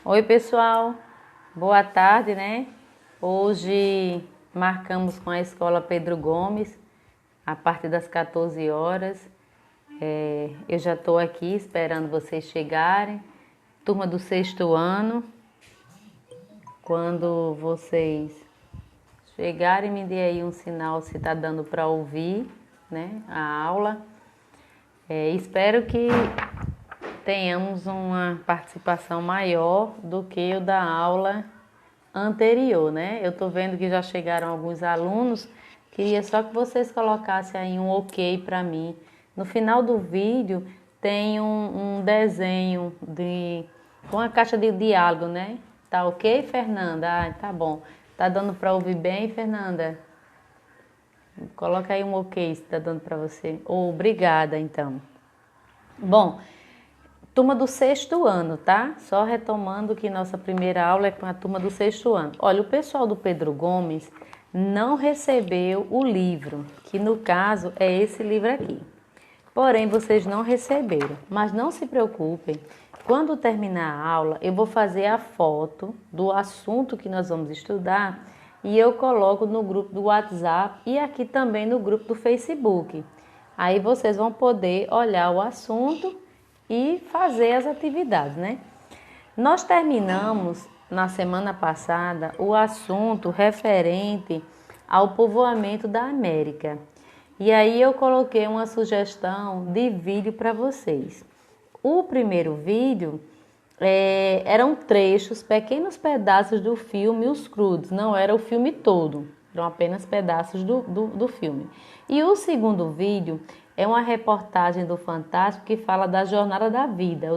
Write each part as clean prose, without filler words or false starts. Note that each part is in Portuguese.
Oi, pessoal. Boa tarde, né? Hoje marcamos com a Escola Pedro Gomes, a partir das 14 horas. Eu já estou aqui esperando vocês chegarem. Turma do sexto ano, quando vocês chegarem, me dê aí um sinal se está dando para ouvir, né, a aula. Espero que tenhamos uma participação maior do que o da aula anterior, né? Eu tô vendo que já chegaram alguns alunos, queria só que vocês colocassem aí um ok para mim. No final do vídeo tem um desenho com a caixa de diálogo, né? Tá ok, Fernanda? Ah, tá bom. Tá dando para ouvir bem, Fernanda? Coloca aí um ok se tá dando para você. Obrigada, então. Bom, turma do sexto ano, tá? Só retomando que nossa primeira aula é com a turma do sexto ano. Olha, o pessoal do Pedro Gomes não recebeu o livro, que no caso é esse livro aqui. Porém, vocês não receberam, mas não se preocupem. Quando terminar a aula, eu vou fazer a foto do assunto que nós vamos estudar e eu coloco no grupo do WhatsApp e aqui também no grupo do Facebook. Aí vocês vão poder olhar o assunto e fazer as atividades, né? Nós terminamos na semana passada o assunto referente ao povoamento da América. E aí eu coloquei uma sugestão de vídeo para vocês. O primeiro vídeo eram trechos, pequenos pedaços do filme Os Crudos, não era o filme todo, eram apenas pedaços do filme. E o segundo vídeo é uma reportagem do Fantástico que fala da jornada da vida,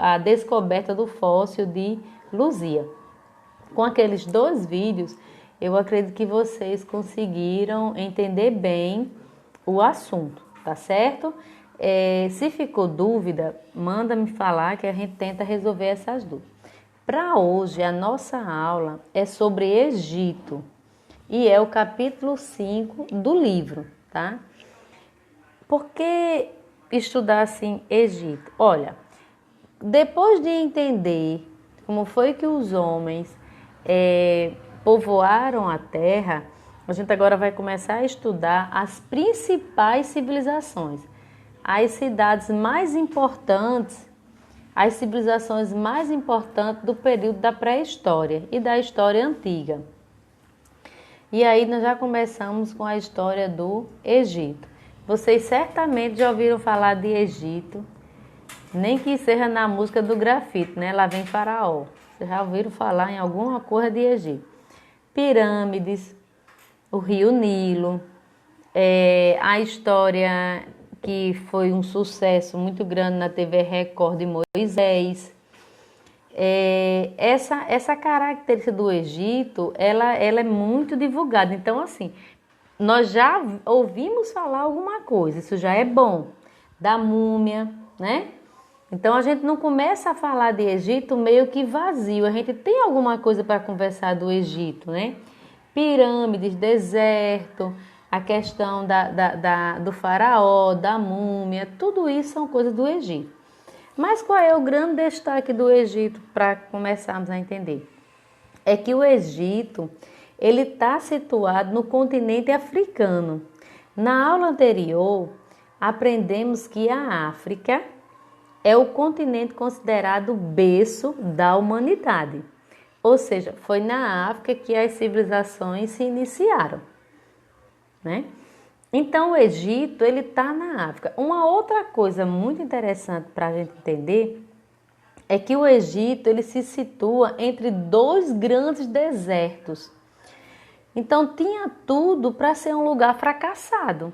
a descoberta do fóssil de Luzia. Com aqueles dois vídeos, eu acredito que vocês conseguiram entender bem o assunto, tá certo? Se ficou dúvida, manda me falar que a gente tenta resolver essas dúvidas. Para hoje, a nossa aula é sobre Egito e é o capítulo 5 do livro, tá? Por que estudar assim Egito? Olha, depois de entender como foi que os homens povoaram a terra, a gente agora vai começar a estudar as principais civilizações, as cidades mais importantes, as civilizações mais importantes do período da pré-história e da história antiga. E aí nós já começamos com a história do Egito. Vocês certamente já ouviram falar de Egito, nem que seja na música do grafite, né? Lá vem Faraó. Vocês já ouviram falar em alguma coisa de Egito? Pirâmides, o Rio Nilo, a história que foi um sucesso muito grande na TV Record de Moisés. Essa característica do Egito, ela é muito divulgada. Então, assim, nós já ouvimos falar alguma coisa, isso já é bom. Da múmia, né? Então, a gente não começa a falar de Egito meio que vazio. A gente tem alguma coisa para conversar do Egito, né? Pirâmides, deserto, a questão do faraó, da múmia, tudo isso são coisas do Egito. Mas qual é o grande destaque do Egito para começarmos a entender? É que o Egito ele está situado no continente africano. Na aula anterior, aprendemos que a África é o continente considerado berço da humanidade. Ou seja, foi na África que as civilizações se iniciaram, né? Então, o Egito, ele está na África. Uma outra coisa muito interessante para a gente entender é que o Egito, ele se situa entre dois grandes desertos. Então, tinha tudo para ser um lugar fracassado.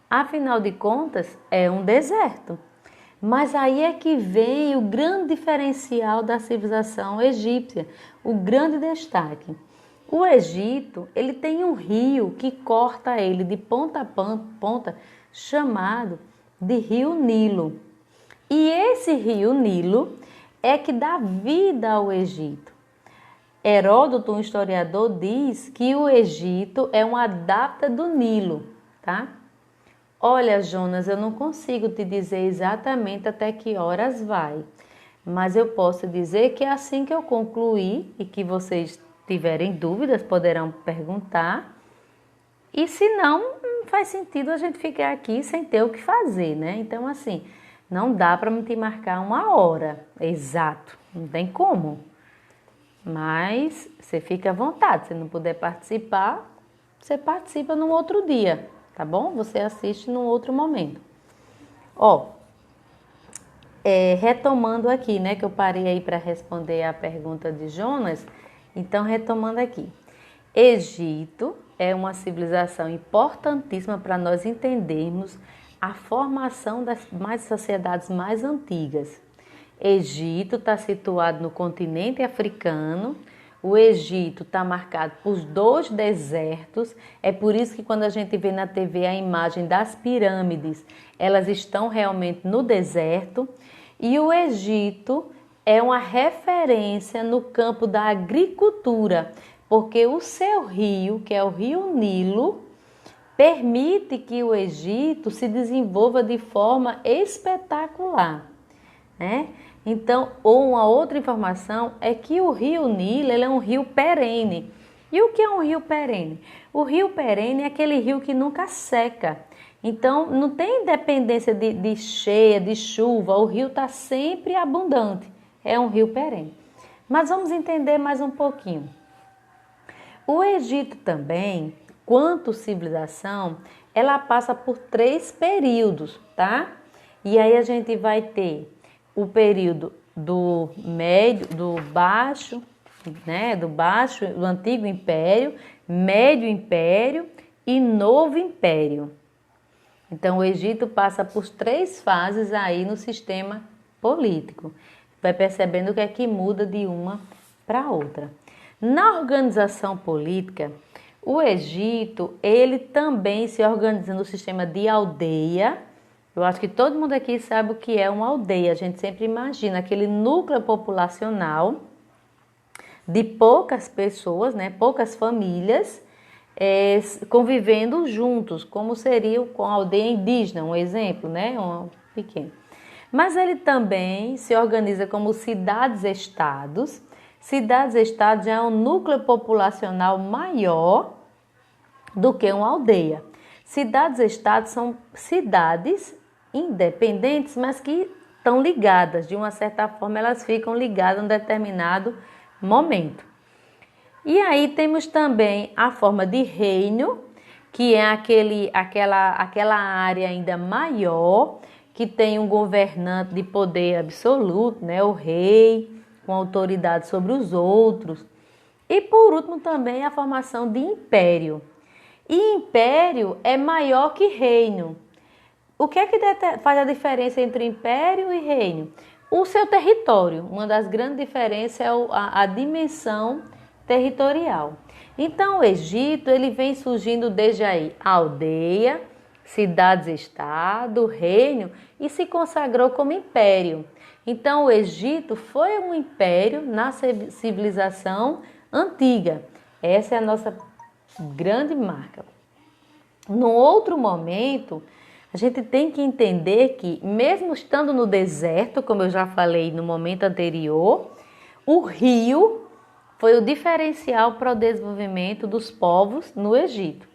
Afinal de contas, é um deserto. Mas aí é que vem o grande diferencial da civilização egípcia, o grande destaque. O Egito, ele tem um rio que corta ele de ponta a ponta, chamado de Rio Nilo. E esse Rio Nilo é que dá vida ao Egito. Heródoto, um historiador, diz que o Egito é uma adapta do Nilo, tá? Olha, Jonas, eu não consigo te dizer exatamente até que horas vai, Mas eu posso dizer que assim que eu concluir e que vocês tiverem dúvidas, poderão perguntar. E se não, não faz sentido a gente ficar aqui sem ter o que fazer, né? Então, assim, não dá para me te marcar uma hora, exato, não tem como. Mas você fica à vontade, se não puder participar, você participa num outro dia, tá bom? Você assiste num outro momento. Ó, retomando aqui, né, que eu parei aí para responder a pergunta de Jonas, então retomando aqui. Egito é uma civilização importantíssima para nós entendermos a formação das sociedades mais antigas. Egito está situado no continente africano. O Egito está marcado por 2 desertos. É por isso que quando a gente vê na TV a imagem das pirâmides, elas estão realmente no deserto. E o Egito é uma referência no campo da agricultura, porque o seu rio, que é o Rio Nilo, permite que o Egito se desenvolva de forma espetacular, né? Então, uma outra informação é que o Rio Nilo ele é um rio perene. E o que é um rio perene? O rio perene é aquele rio que nunca seca. Então, não tem dependência de cheia, de chuva. O rio está sempre abundante. É um rio perene. Mas vamos entender mais um pouquinho. O Egito também, quanto civilização, ela passa por 3 períodos, tá? E aí a gente vai ter o período do médio, do baixo, né? Do antigo império, médio império e novo império. Então o Egito passa por 3 fases aí no sistema político. Vai percebendo o que é que muda de uma para outra. Na organização política, o Egito, ele também se organiza no sistema de aldeia. Eu acho que todo mundo aqui sabe o que é uma aldeia. A gente sempre imagina aquele núcleo populacional de poucas pessoas, né, poucas famílias, convivendo juntos, como seria com a aldeia indígena, um exemplo, né, um pequeno. Mas ele também se organiza como cidades-estados. Cidades-estados já é um núcleo populacional maior do que uma aldeia. Cidades-estados são cidades independentes, mas que estão ligadas. De uma certa forma, elas ficam ligadas a um determinado momento. E aí temos também a forma de reino, que é aquela área ainda maior, que tem um governante de poder absoluto, né? O rei, com autoridade sobre os outros. E por último também a formação de império. E império é maior que reino. O que é que faz a diferença entre império e reino? O seu território. Uma das grandes diferenças é a dimensão territorial. Então o Egito ele vem surgindo desde aí aldeia, cidades-estado, reino e se consagrou como império. Então o Egito foi um império na civilização antiga. Essa é a nossa grande marca. No outro momento, a gente tem que entender que, mesmo estando no deserto, como eu já falei no momento anterior, o rio foi o diferencial para o desenvolvimento dos povos no Egito.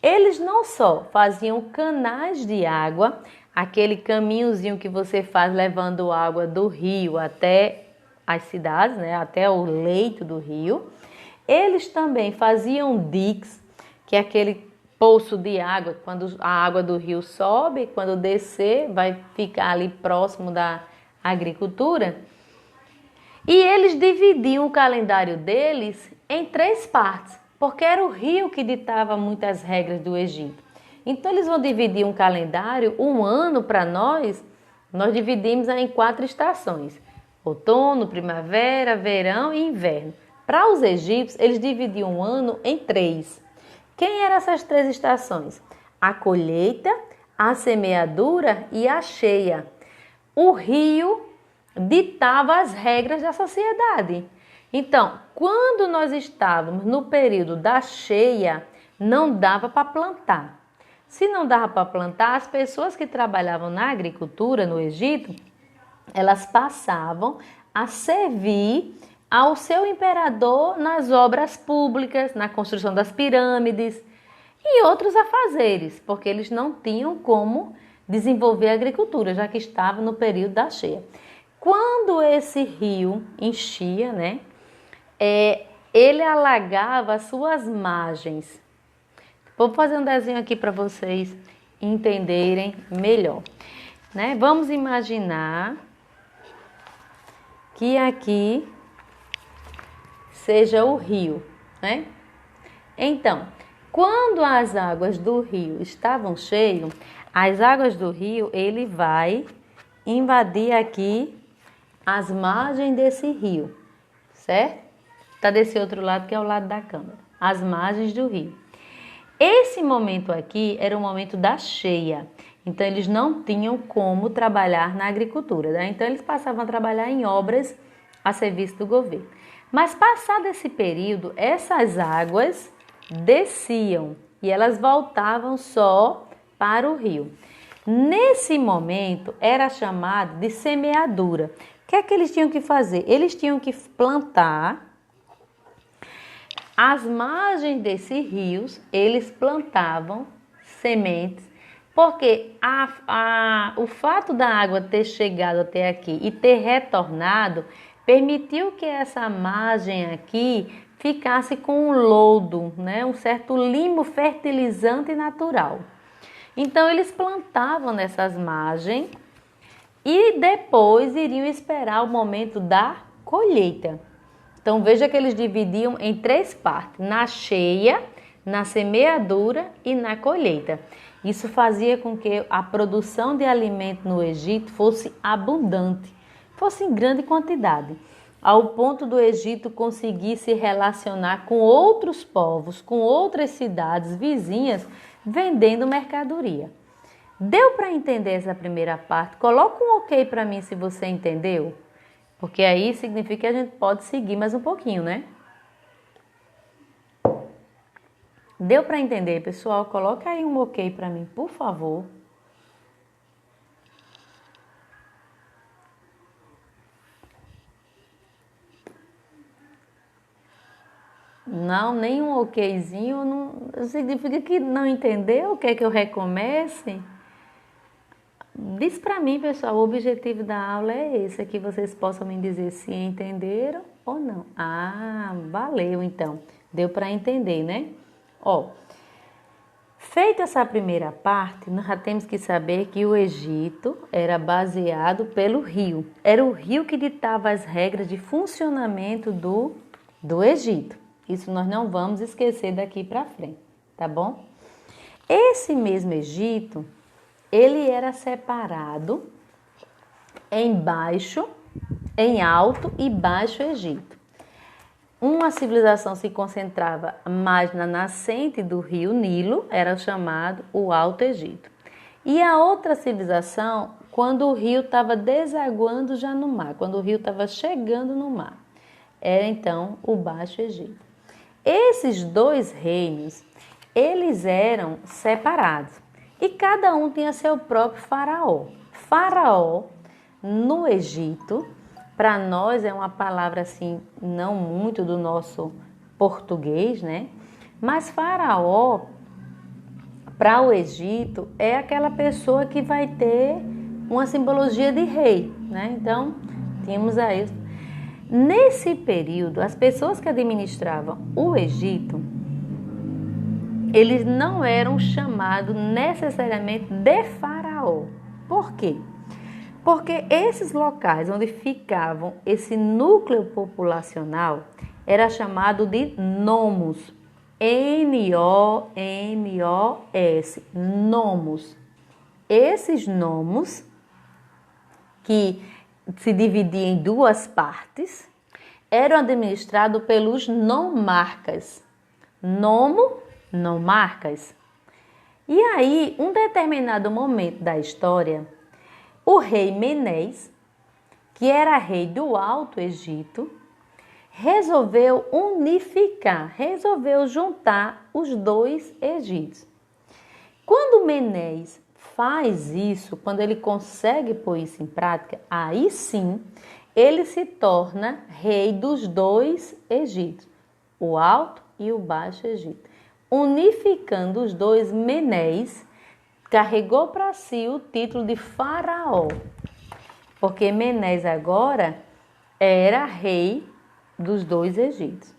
Eles não só faziam canais de água, aquele caminhozinho que você faz levando água do rio até as cidades, né, até o leito do rio. Eles também faziam diques, que é aquele poço de água, quando a água do rio sobe, quando descer, vai ficar ali próximo da agricultura. E eles dividiam o calendário deles em 3 partes, porque era o rio que ditava muitas regras do Egito. Então eles vão dividir um calendário, um ano para nós dividimos em 4 estações: outono, primavera, verão e inverno. Para os egípcios, eles dividiam o ano em 3. Quem eram essas 3 estações? A colheita, a semeadura e a cheia. O rio ditava as regras da sociedade. Então, quando nós estávamos no período da cheia, não dava para plantar. Se não dava para plantar, as pessoas que trabalhavam na agricultura no Egito elas passavam a servir ao seu imperador nas obras públicas, na construção das pirâmides e outros afazeres, porque eles não tinham como desenvolver a agricultura, já que estava no período da cheia. Quando esse rio enchia, né, ele alagava as suas margens. Vou fazer um desenho aqui para vocês entenderem melhor, né? Vamos imaginar que aqui seja o rio, né? Então, quando as águas do rio estavam cheias, as águas do rio, ele vai invadir aqui as margens desse rio, certo? Tá desse outro lado que é o lado da câmera, as margens do rio. Esse momento aqui era o momento da cheia, então eles não tinham como trabalhar na agricultura, né? Então eles passavam a trabalhar em obras a serviço do governo. Mas passado esse período, essas águas desciam e elas voltavam só para o rio. Nesse momento era chamado de semeadura. O que é que eles tinham que fazer? Eles tinham que plantar as margens desses rios, eles plantavam sementes, porque o fato da água ter chegado até aqui e ter retornado permitiu que essa margem aqui ficasse com um lodo, né? Um certo limo fertilizante natural. Então eles plantavam nessas margens e depois iriam esperar o momento da colheita. Então veja que eles dividiam em 3 partes, na cheia, na semeadura e na colheita. Isso fazia com que a produção de alimento no Egito fosse abundante, fosse em grande quantidade, ao ponto do Egito conseguir se relacionar com outros povos, com outras cidades vizinhas, vendendo mercadoria. Deu para entender essa primeira parte? Coloca um ok para mim se você entendeu. Porque aí significa que a gente pode seguir mais um pouquinho, né? Deu para entender, pessoal? Coloca aí um ok para mim, por favor. Não, nem um okzinho não significa que não entendeu, quer que eu recomece? Diz para mim, pessoal, o objetivo da aula é esse, é que vocês possam me dizer se entenderam ou não. Ah, valeu então, deu para entender, né? Ó, feita essa primeira parte, nós já temos que saber que o Egito era baseado pelo rio. Era o rio que ditava as regras de funcionamento do Egito. Isso nós não vamos esquecer daqui para frente, tá bom? Esse mesmo Egito, ele era separado em baixo, em alto e baixo Egito. Uma civilização se concentrava mais na nascente do rio Nilo, era chamado o Alto Egito. E a outra civilização, quando o rio estava desaguando já no mar, quando o rio estava chegando no mar, era então o Baixo Egito. Esses 2 reinos, eles eram separados. E cada um tinha seu próprio faraó. Faraó, no Egito, para nós é uma palavra assim, não muito do nosso português, né? Mas faraó, para o Egito, é aquela pessoa que vai ter uma simbologia de rei, né? Então, tínhamos aí. Nesse período, as pessoas que administravam o Egito, eles não eram chamados necessariamente de faraó. Por quê? Porque esses locais onde ficavam esse núcleo populacional era chamado de nomos. N-O-M-O-S, nomos. Esses nomos, que se dividiam em 2 partes, eram administrados pelos nomarcas. Nomarcas. E aí, um determinado momento da história, o rei Menes, que era rei do Alto Egito, resolveu unificar, resolveu juntar os 2 Egitos. Quando Menes faz isso, quando ele consegue pôr isso em prática, aí sim ele se torna rei dos dois Egitos, o Alto e o Baixo Egito. Unificando os dois, Menes carregou para si o título de faraó, porque Menes agora era rei dos dois Egitos.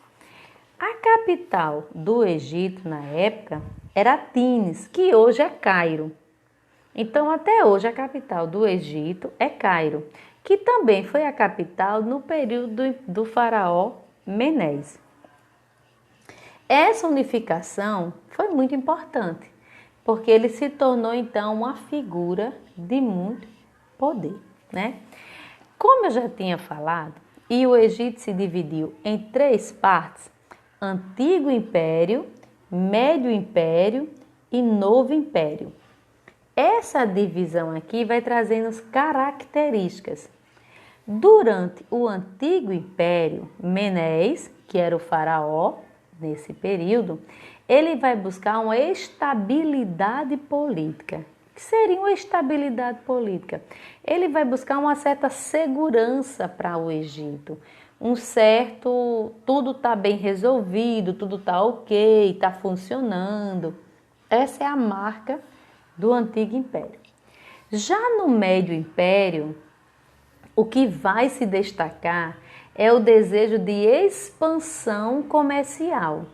A capital do Egito na época era Tines, que hoje é Cairo. Então, até hoje, a capital do Egito é Cairo, que também foi a capital no período do faraó Menes. Essa unificação foi muito importante, porque ele se tornou, então, uma figura de muito poder, né? Como eu já tinha falado, e o Egito se dividiu em 3 partes: Antigo Império, Médio Império e Novo Império. Essa divisão aqui vai trazendo as características. Durante o Antigo Império, Menes, que era o faraó nesse período, ele vai buscar uma estabilidade política. O que seria uma estabilidade política? Ele vai buscar uma certa segurança para o Egito. Tudo está bem resolvido, tudo está ok, está funcionando. Essa é a marca do Antigo Império. Já no Médio Império, o que vai se destacar é o desejo de expansão comercial.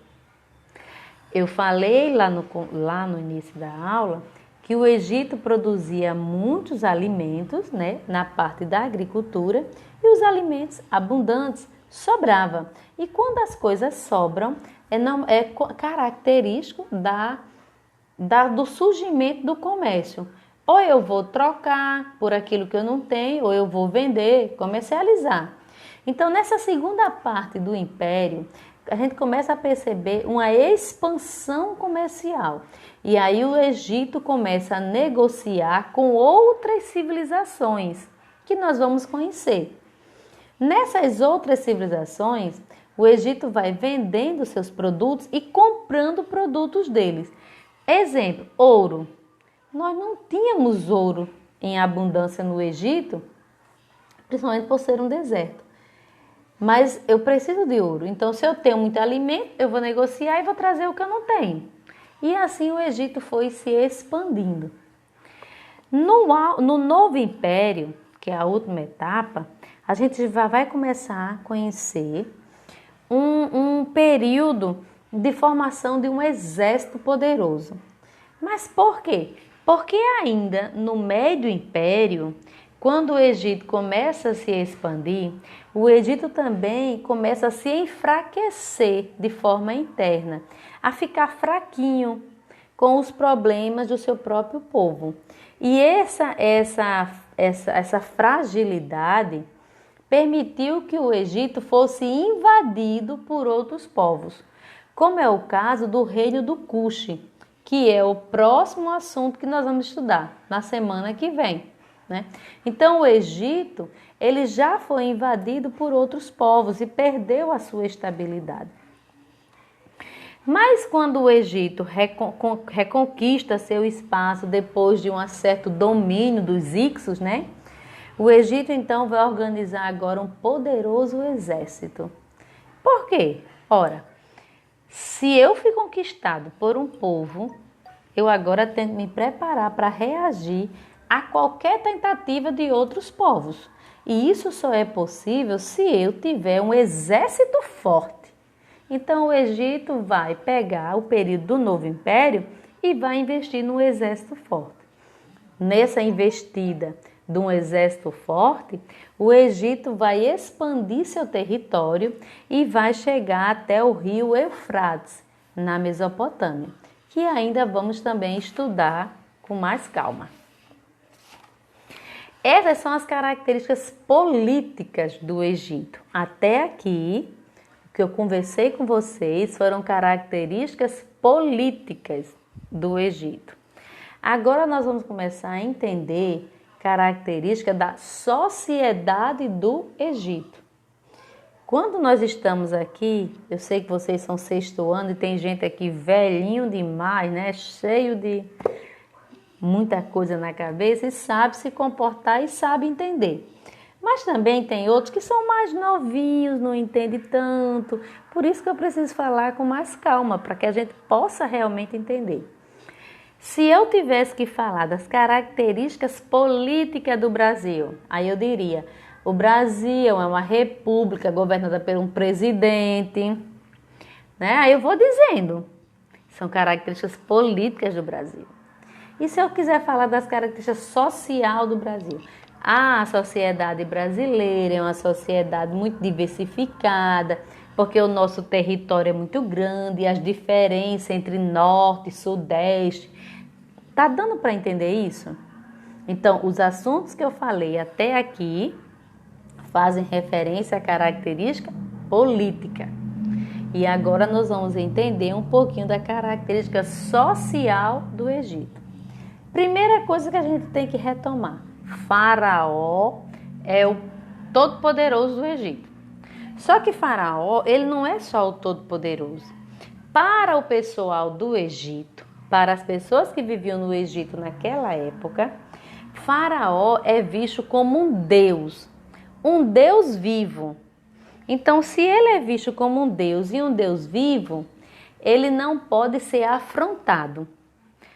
Eu falei lá no início da aula que o Egito produzia muitos alimentos, né, na parte da agricultura, e os alimentos abundantes sobrava. E quando as coisas sobram, é característico do surgimento do comércio. Ou eu vou trocar por aquilo que eu não tenho, ou eu vou vender, comercializar. Então, nessa segunda parte do Império, a gente começa a perceber uma expansão comercial. E aí o Egito começa a negociar com outras civilizações que nós vamos conhecer. Nessas outras civilizações, o Egito vai vendendo seus produtos e comprando produtos deles. Exemplo, ouro. Nós não tínhamos ouro em abundância no Egito, principalmente por ser um deserto. Mas eu preciso de ouro. Então, se eu tenho muito alimento, eu vou negociar e vou trazer o que eu não tenho. E assim o Egito foi se expandindo. No Novo Império, que é a última etapa, a gente vai começar a conhecer um período de formação de um exército poderoso. Mas por quê? Porque ainda no Médio Império, quando o Egito começa a se expandir, o Egito também começa a se enfraquecer de forma interna, a ficar fraquinho com os problemas do seu próprio povo. E essa fragilidade permitiu que o Egito fosse invadido por outros povos, como é o caso do reino do Kush, que é o próximo assunto que nós vamos estudar na semana que vem, né? Então o Egito, ele já foi invadido por outros povos e perdeu a sua estabilidade. Mas quando o Egito reconquista seu espaço depois de um certo domínio dos Hyksos, né? O Egito então vai organizar agora um poderoso exército. Por quê? Ora, se eu fui conquistado por um povo, eu agora tenho que me preparar para reagir a qualquer tentativa de outros povos. E isso só é possível se eu tiver um exército forte. Então o Egito vai pegar o período do Novo Império e vai investir num exército forte. Nessa investida de um exército forte, o Egito vai expandir seu território e vai chegar até o rio Eufrates, na Mesopotâmia, que ainda vamos também estudar com mais calma. Essas são as características políticas do Egito. Até aqui, o que eu conversei com vocês foram características políticas do Egito. Agora nós vamos começar a entender característica da sociedade do Egito. Quando nós estamos aqui, eu sei que vocês são sexto ano e tem gente aqui velhinho demais, né? Cheio muita coisa na cabeça e sabe se comportar e sabe entender. Mas também tem outros que são mais novinhos, não entendem tanto. Por isso que eu preciso falar com mais calma, para que a gente possa realmente entender. Se eu tivesse que falar das características políticas do Brasil, aí eu diria, o Brasil é uma república governada por um presidente, né? Aí eu vou dizendo, são características políticas do Brasil. E se eu quiser falar das características sociais do Brasil? A sociedade brasileira é uma sociedade muito diversificada, porque o nosso território é muito grande, as diferenças entre norte e sudeste. Tá dando para entender isso? Então, os assuntos que eu falei até aqui fazem referência à característica política. E agora nós vamos entender um pouquinho da característica social do Egito. Primeira coisa que a gente tem que retomar. Faraó é o todo-poderoso do Egito. Só que Faraó, ele não é só o todo-poderoso. Para o pessoal do Egito, para as pessoas que viviam no Egito naquela época, Faraó é visto como um Deus vivo. Então, se ele é visto como um Deus e um Deus vivo, ele não pode ser afrontado.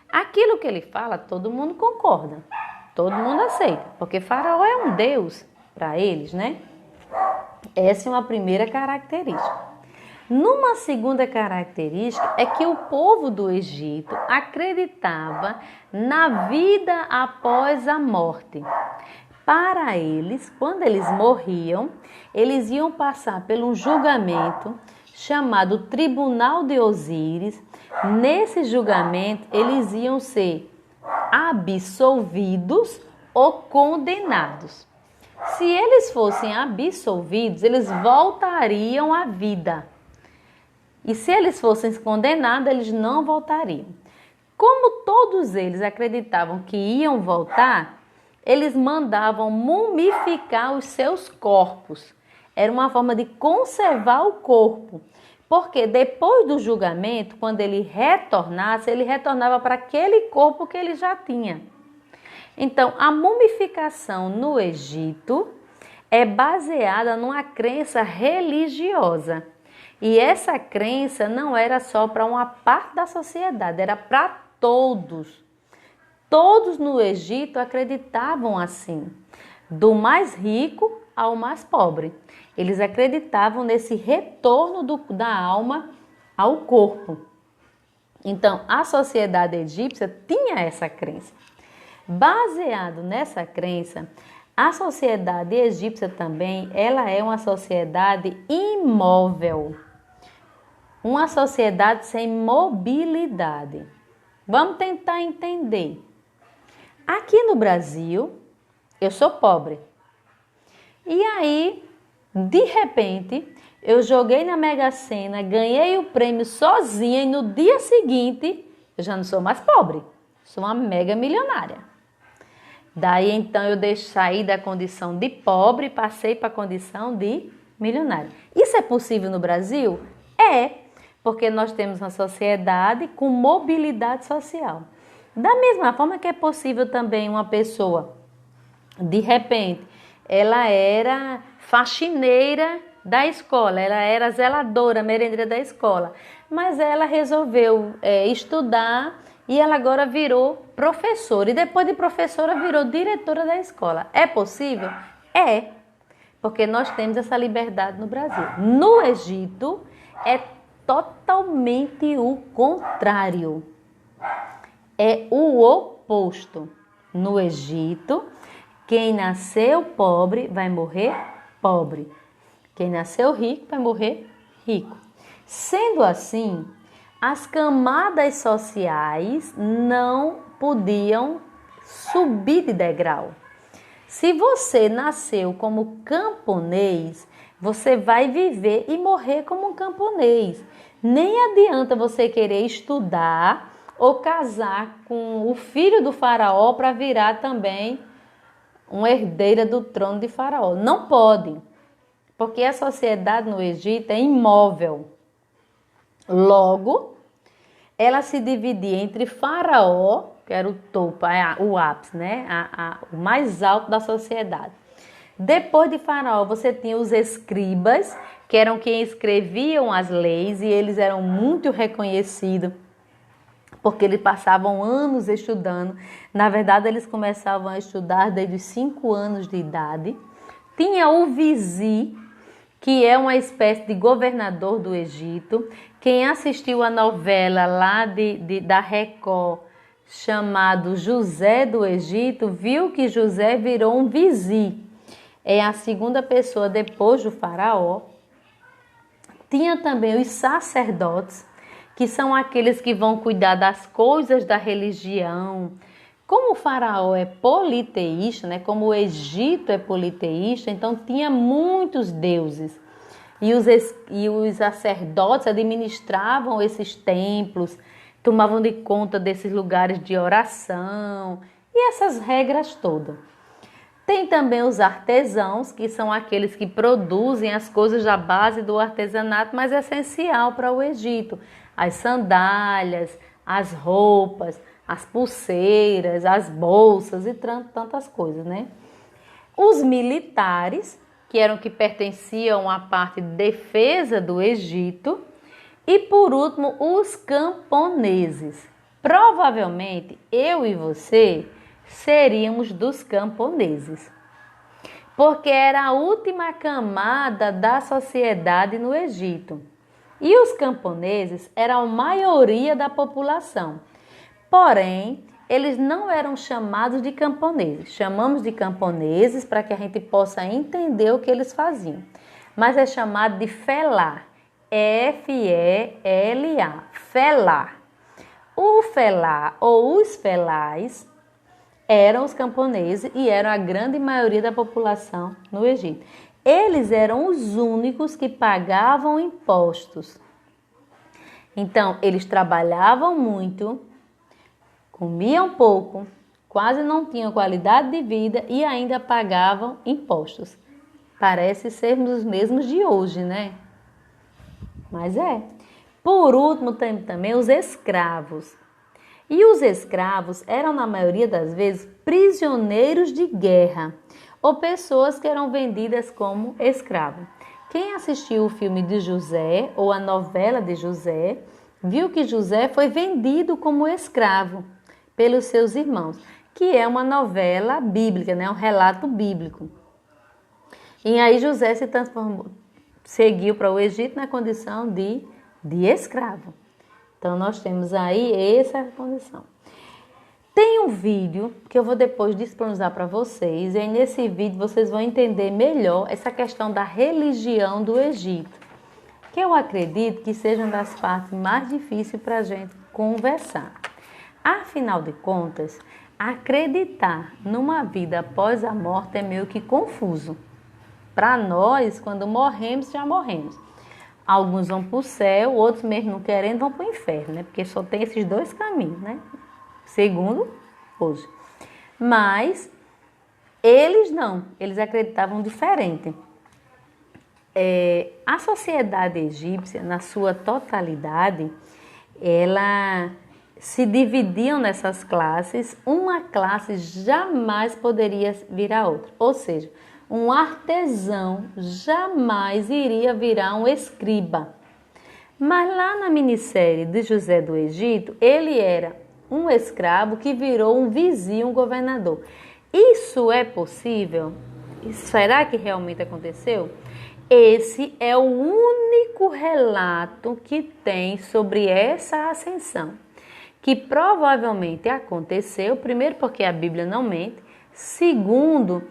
Aquilo que ele fala, todo mundo concorda, todo mundo aceita, porque Faraó é um Deus para eles, né? Essa é uma primeira característica. Numa segunda característica é que o povo do Egito acreditava na vida após a morte. Para eles, quando eles morriam, eles iam passar por um julgamento chamado Tribunal de Osíris. Nesse julgamento, eles iam ser absolvidos ou condenados. Se eles fossem absolvidos, eles voltariam à vida. E se eles fossem condenados, eles não voltariam. Como todos eles acreditavam que iam voltar, eles mandavam mumificar os seus corpos. Era uma forma de conservar o corpo. Porque depois do julgamento, quando ele retornasse, ele retornava para aquele corpo que ele já tinha. Então, a mumificação no Egito é baseada numa crença religiosa. E essa crença não era só para uma parte da sociedade, era para todos. Todos no Egito acreditavam assim, do mais rico ao mais pobre. Eles acreditavam nesse retorno da alma ao corpo. Então, a sociedade egípcia tinha essa crença. Baseado nessa crença, a sociedade egípcia também, ela é uma sociedade imóvel. Uma sociedade sem mobilidade. Vamos tentar entender. Aqui no Brasil, eu sou pobre. E aí, de repente, eu joguei na Mega Sena, ganhei o prêmio sozinha e no dia seguinte, eu já não sou mais pobre. Sou uma mega milionária. Daí, então, eu saí da condição de pobre e passei para a condição de milionária. Isso é possível no Brasil? É, porque nós temos uma sociedade com mobilidade social. Da mesma forma que é possível também uma pessoa, de repente, ela era faxineira da escola, ela era zeladora, merendeira da escola, mas ela resolveu estudar e ela agora virou professora. E depois de professora virou diretora da escola. É possível? É, porque nós temos essa liberdade no Brasil. No Egito é totalmente o contrário. É o oposto. No Egito, quem nasceu pobre vai morrer pobre. Quem nasceu rico vai morrer rico. Sendo assim, as camadas sociais não podiam subir de degrau. Se você nasceu como camponês, você vai viver e morrer como um camponês. Nem adianta você querer estudar ou casar com o filho do faraó para virar também uma herdeira do trono de faraó. Não pode, porque a sociedade no Egito é imóvel. Logo, ela se dividia entre faraó que era o topo, o ápice, né? O mais alto da sociedade. Depois de Faraó, você tinha os escribas, que eram quem escreviam as leis, e eles eram muito reconhecidos, porque eles passavam anos estudando. Na verdade, eles começavam a estudar desde os 5 anos de idade. Tinha o vizir, que é uma espécie de governador do Egito. Quem assistiu a novela lá da Record, chamado José do Egito, viu que José virou um vizir. É a segunda pessoa depois do faraó. Tinha também os sacerdotes, que são aqueles que vão cuidar das coisas da religião. Como o faraó é politeísta, né? Como o Egito é politeísta, então tinha muitos deuses. E os sacerdotes administravam esses templos, tomavam de conta desses lugares de oração e essas regras todas. Tem também os artesãos, que são aqueles que produzem as coisas da base do artesanato, mas é essencial para o Egito. As sandálias, as roupas, as pulseiras, as bolsas e tantas coisas, né? Os militares, que eram que pertenciam à parte de defesa do Egito. E por último, os camponeses. Provavelmente eu e você seríamos dos camponeses, porque era a última camada da sociedade no Egito. E os camponeses eram a maioria da população. Porém, eles não eram chamados de camponeses. Chamamos de camponeses para que a gente possa entender o que eles faziam. Mas é chamado de felá. F-E-L-A. Felá. O felá ou os felás eram os camponeses e eram a grande maioria da população no Egito. Eles eram os únicos que pagavam impostos. Então, eles trabalhavam muito, comiam pouco, quase não tinham qualidade de vida e ainda pagavam impostos. Parece sermos os mesmos de hoje, né? Mas é. Por último, tem também os escravos. E os escravos eram, na maioria das vezes, prisioneiros de guerra ou pessoas que eram vendidas como escravo. Quem assistiu o filme de José ou a novela de José, viu que José foi vendido como escravo pelos seus irmãos, que é uma novela bíblica, né? Um relato bíblico. E aí José se transformou, seguiu para o Egito na condição de escravo. Então, nós temos aí essa condição. Tem um vídeo que eu vou depois disponibilizar para vocês. E aí, nesse vídeo, vocês vão entender melhor essa questão da religião do Egito, que eu acredito que seja uma das partes mais difíceis para a gente conversar. Afinal de contas, acreditar numa vida após a morte é meio que confuso. Para nós, quando morremos, já morremos. Alguns vão para o céu, outros mesmo não querendo vão para o inferno, né? Porque só tem esses dois caminhos, né? Segundo hoje. Mas eles não, eles acreditavam diferente. A sociedade egípcia, na sua totalidade, ela se dividiam nessas classes. Uma classe jamais poderia virar outra. Ou seja, um artesão jamais iria virar um escriba. Mas lá na minissérie de José do Egito, ele era um escravo que virou um vizir, um governador. Isso é possível? Será que realmente aconteceu? Esse é o único relato que tem sobre essa ascensão, que provavelmente aconteceu, primeiro porque a Bíblia não mente, segundo,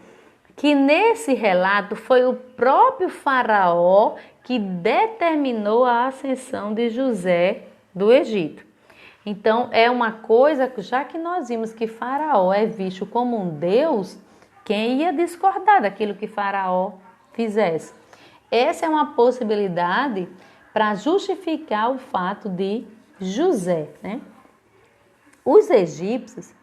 que nesse relato foi o próprio faraó que determinou a ascensão de José do Egito. Então, é uma coisa, já que nós vimos que faraó é visto como um deus, quem ia discordar daquilo que faraó fizesse? Essa é uma possibilidade para justificar o fato de José, né? Os egípcios,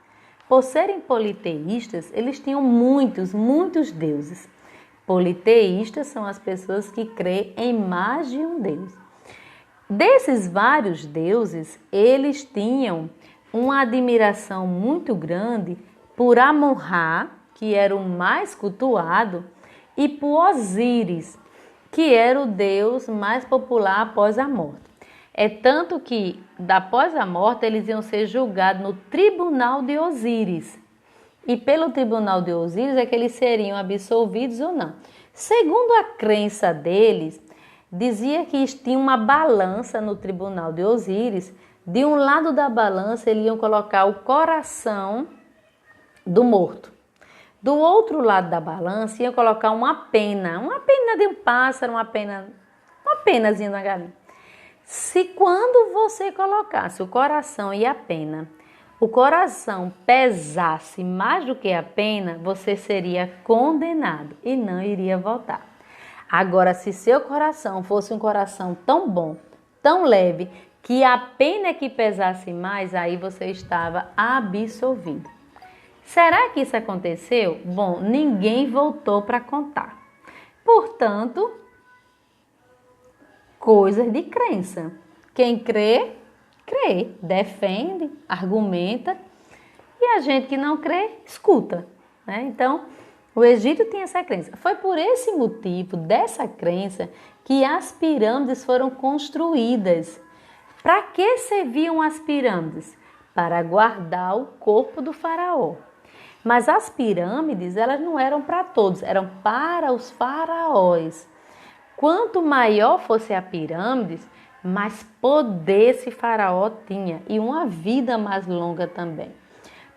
por serem politeístas, eles tinham muitos deuses. Politeístas são as pessoas que creem em mais de um deus. Desses vários deuses, eles tinham uma admiração muito grande por Amon-Ra, que era o mais cultuado, e por Osíris, que era o deus mais popular após a morte. É tanto que, após a morte, eles iam ser julgados no tribunal de Osíris. E pelo tribunal de Osíris é que eles seriam absolvidos ou não. Segundo a crença deles, dizia que tinha uma balança no tribunal de Osíris. De um lado da balança, eles iam colocar o coração do morto. Do outro lado da balança, iam colocar uma pena de um pássaro, uma penazinha da galinha. Se quando você colocasse o coração e a pena, o coração pesasse mais do que a pena, você seria condenado e não iria voltar. Agora, se seu coração fosse um coração tão bom, tão leve, que a pena que pesasse mais, aí você estava absolvido. Será que isso aconteceu? Bom, ninguém voltou para contar. Portanto, coisas de crença. Quem crê, crê, defende, argumenta, e a gente que não crê, escuta, né? Então, o Egito tinha essa crença. Foi por esse motivo, dessa crença, que as pirâmides foram construídas. Para que serviam as pirâmides? Para guardar o corpo do faraó. Mas as pirâmides, elas não eram para todos, eram para os faraós. Quanto maior fosse a pirâmide, mais poder esse faraó tinha e uma vida mais longa também.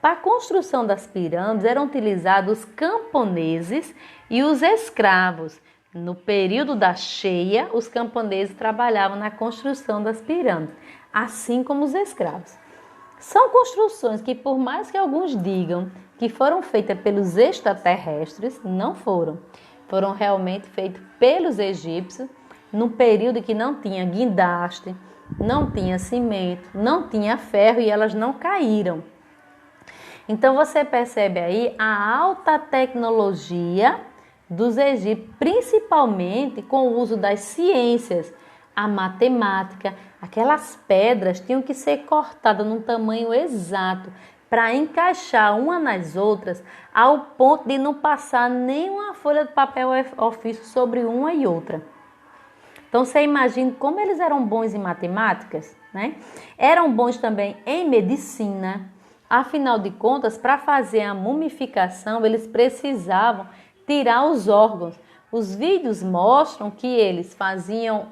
Para a construção das pirâmides eram utilizados os camponeses e os escravos. No período da cheia, os camponeses trabalhavam na construção das pirâmides, assim como os escravos. São construções que, por mais que alguns digam que foram feitas pelos extraterrestres, não foram. Foram realmente feitas pelos egípcios, num período que não tinha guindaste, não tinha cimento, não tinha ferro e elas não caíram. Então você percebe aí a alta tecnologia dos egípcios, principalmente com o uso das ciências, a matemática. Aquelas pedras tinham que ser cortadas num tamanho exato para encaixar uma nas outras, ao ponto de não passar nenhuma folha de papel ofício sobre uma e outra. Então você imagina como eles eram bons em matemáticas, né? Eram bons também em medicina. Afinal de contas, para fazer a mumificação, eles precisavam tirar os órgãos. Os vídeos mostram que eles faziam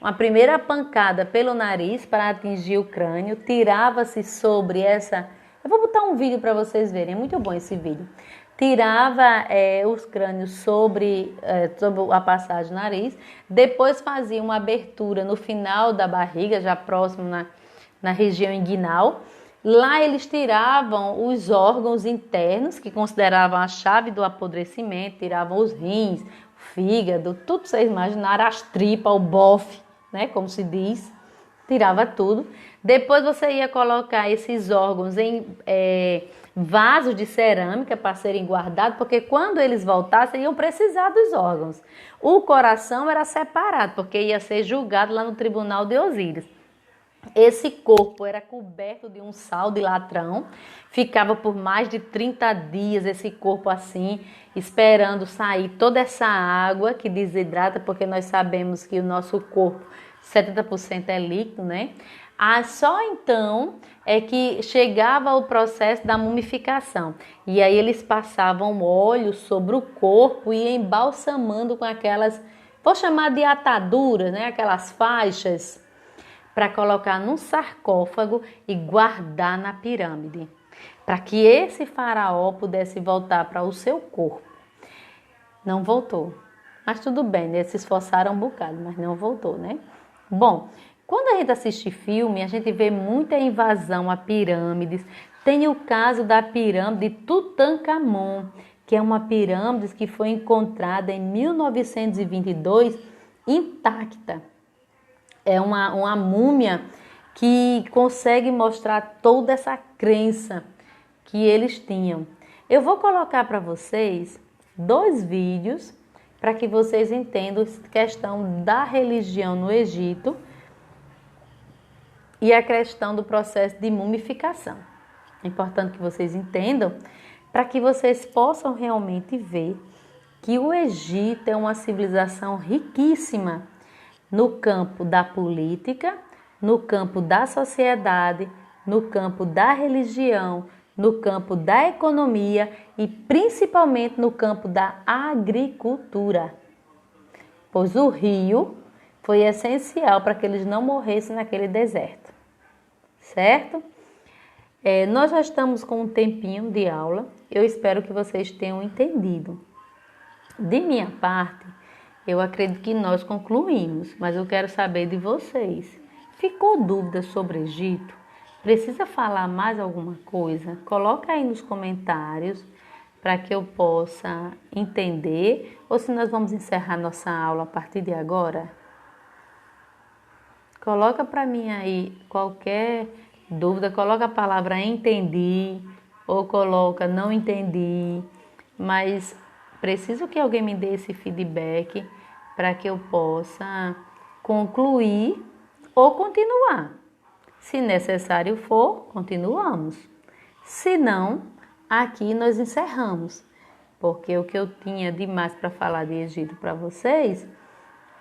uma primeira pancada pelo nariz para atingir o crânio, tirava-se sobre essa... Eu vou botar um vídeo para vocês verem, é muito bom esse vídeo. Tirava os crânios sobre a passagem do nariz, depois fazia uma abertura no final da barriga, já próximo na região inguinal. Lá eles tiravam os órgãos internos, que consideravam a chave do apodrecimento, tiravam os rins, o fígado, tudo que vocês imaginaram, as tripas, o bofe, né, como se diz, tirava tudo. Depois você ia colocar esses órgãos em vasos de cerâmica para serem guardados, porque quando eles voltassem iam precisar dos órgãos. O coração era separado, porque ia ser julgado lá no tribunal de Osíris. Esse corpo era coberto de um sal de latrão, ficava por mais de 30 dias esse corpo assim, esperando sair toda essa água que desidrata, porque nós sabemos que o nosso corpo, 70% é líquido, né? Só então é que chegava o processo da mumificação. E aí eles passavam óleo sobre o corpo e embalsamando com aquelas, vou chamar de ataduras, né? Aquelas faixas, para colocar num sarcófago e guardar na pirâmide, para que esse faraó pudesse voltar para o seu corpo. Não voltou, mas tudo bem, né? Se esforçaram um bocado, mas não voltou, né? Bom, quando a gente assiste filme, a gente vê muita invasão a pirâmides. Tem o caso da pirâmide de Tutankhamon, que é uma pirâmide que foi encontrada em 1922 intacta. É uma múmia que consegue mostrar toda essa crença que eles tinham. Eu vou colocar para vocês 2 vídeos para que vocês entendam a questão da religião no Egito e a questão do processo de mumificação. É importante que vocês entendam para que vocês possam realmente ver que o Egito é uma civilização riquíssima no campo da política, no campo da sociedade, no campo da religião, no campo da economia e principalmente no campo da agricultura. Pois o rio foi essencial para que eles não morressem naquele deserto, certo? Nós já estamos com um tempinho de aula, eu espero que vocês tenham entendido. De minha parte, eu acredito que nós concluímos, mas eu quero saber de vocês. Ficou dúvida sobre o Egito? Precisa falar mais alguma coisa? Coloca aí nos comentários para que eu possa entender, ou se nós vamos encerrar nossa aula a partir de agora. Coloca para mim aí qualquer dúvida, coloca a palavra entendi ou coloca não entendi, mas preciso que alguém me dê esse feedback para que eu possa concluir ou continuar. Se necessário for, continuamos. Se não, aqui nós encerramos, porque o que eu tinha demais para falar de Egito para vocês,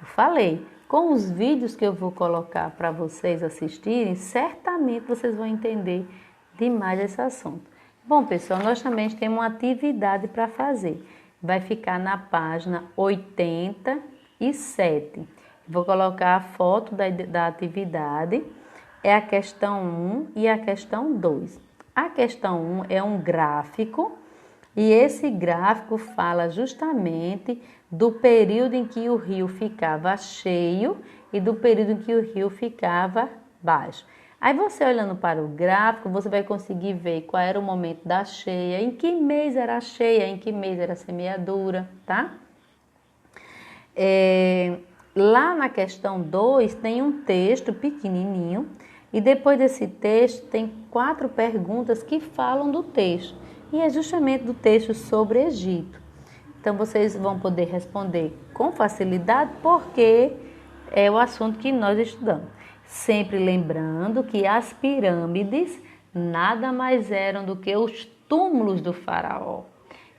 eu falei. Com os vídeos que eu vou colocar para vocês assistirem, certamente vocês vão entender demais esse assunto. Bom, pessoal, nós também temos uma atividade para fazer. Vai ficar na página 87. Vou colocar a foto da atividade. É a questão 1 e a questão 2. A questão 1 é um gráfico e esse gráfico fala justamente do período em que o rio ficava cheio e do período em que o rio ficava baixo. Aí você olhando para o gráfico, você vai conseguir ver qual era o momento da cheia, em que mês era a cheia, em que mês era a semeadura, tá? Lá na questão 2 tem um texto pequenininho e depois desse texto tem 4 perguntas que falam do texto. E é justamente do texto sobre Egito. Então, vocês vão poder responder com facilidade porque é o assunto que nós estudamos. Sempre lembrando que as pirâmides nada mais eram do que os túmulos do faraó.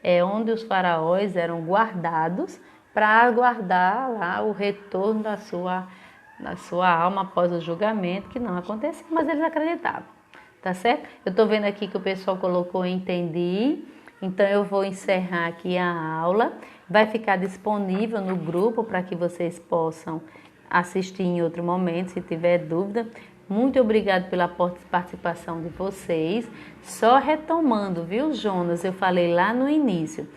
É onde os faraós eram guardados para aguardar lá o retorno da sua alma após o julgamento, que não aconteceu, mas eles acreditavam. Tá certo? Eu tô vendo aqui que o pessoal colocou entendi, então eu vou encerrar aqui a aula. Vai ficar disponível no grupo para que vocês possam assistir em outro momento, se tiver dúvida. Muito obrigado pela participação de vocês. Só retomando, viu, Jonas? Eu falei lá no início.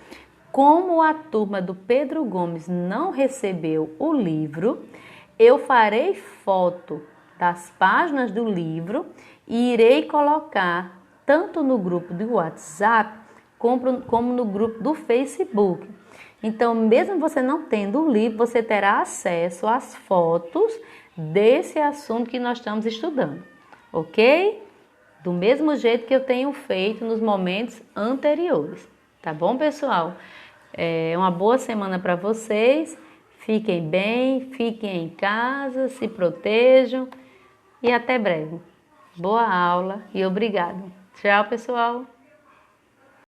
Como a turma do Pedro Gomes não recebeu o livro, eu farei foto das páginas do livro e irei colocar tanto no grupo do WhatsApp como no grupo do Facebook. Então, mesmo você não tendo o livro, você terá acesso às fotos desse assunto que nós estamos estudando, ok? Do mesmo jeito que eu tenho feito nos momentos anteriores, tá bom, pessoal? Uma boa semana para vocês, fiquem bem, fiquem em casa, se protejam e até breve. Boa aula e obrigado. Tchau, pessoal!